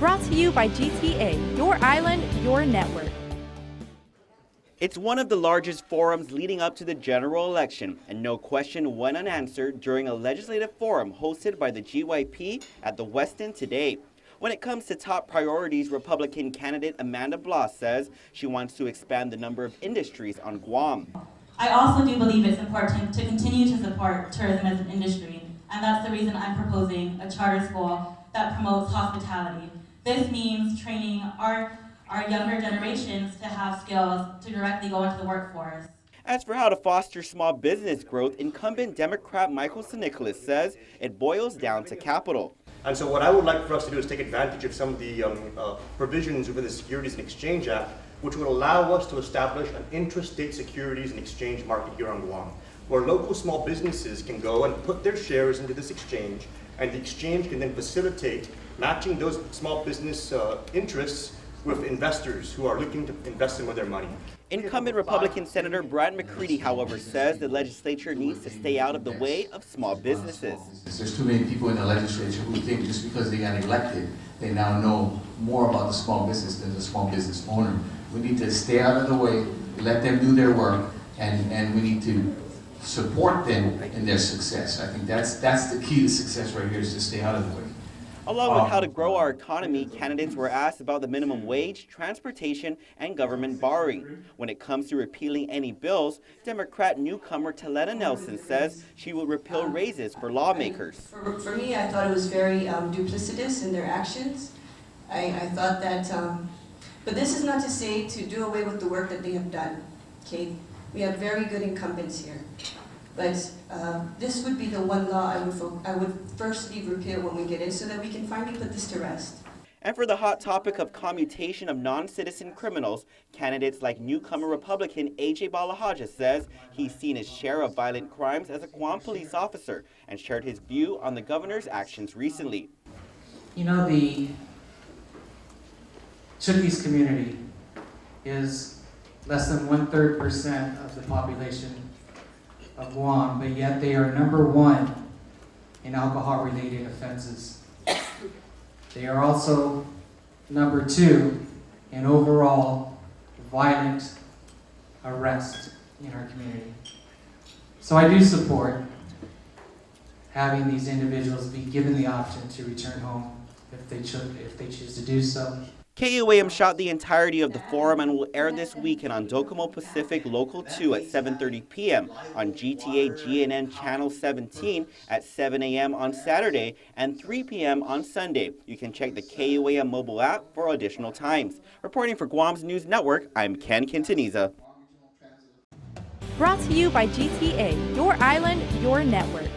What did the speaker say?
Brought to you by GTA, your island, your network. It's one of the largest forums leading up to the general election, and no question went unanswered during a legislative forum hosted by the GYP at the Westin today. When it comes to top priorities, Republican candidate Amanda Bloss says she wants to expand the number of industries on Guam. I also do believe it's important to continue to support tourism as an industry, and that's the reason I'm proposing a charter school that promotes hospitality. This means training our younger generations to have skills to directly go into the workforce. As for how to foster small business growth, incumbent Democrat Michaelson says it boils down to capital. And so what I would like for us to do is take advantage of some of the provisions within the Securities and Exchange Act, which would allow us to establish an intrastate securities and exchange market here on Guam, where local small businesses can go and put their shares into this exchange, and the exchange can then facilitate matching those small business interests with investors who are looking to invest in with their money. Incumbent Republican Senator McCready, however, says the legislature needs to stay out of the way of small businesses. There's too many people in the legislature who think just because they got elected, they now know more about the small business than the small business owner. We need to stay out of the way, let them do their work, and we need to support them in their success. I think that's the key to success right here, is to stay out of the way. Along with how to grow our economy, candidates were asked about the minimum wage, transportation, and government borrowing. When it comes to repealing any bills, Democrat newcomer Letta Nelson says she will repeal raises for lawmakers. For me, I thought it was very duplicitous in their actions. I thought that, but this is not to say to do away with the work that they have done. Okay, we have very good incumbents here. But this would be the one law I would firstly repeal when we get in, so that we can finally put this to rest. And for the hot topic of commutation of non-citizen criminals, candidates like newcomer Republican Balajadia says he's seen his share of violent crimes as a Guam police officer, and shared his view on the governor's actions recently. You know, the Chukis community is less than 1/3% of the population of Guam, but yet they are #1 in alcohol-related offenses. They are also #2 in overall violent arrest in our community. So I do support having these individuals be given the option to return home if they choose to do so. KUAM shot the entirety of the forum and will air this weekend on Docomo Pacific Local 2 at 7:30 p.m. on GTA GNN Channel 17 at 7 a.m. on Saturday and 3 p.m. on Sunday. You can check the KUAM mobile app for additional times. Reporting for Guam's News Network, I'm Ken Quintaniza. Brought to you by GTA, your island, your network.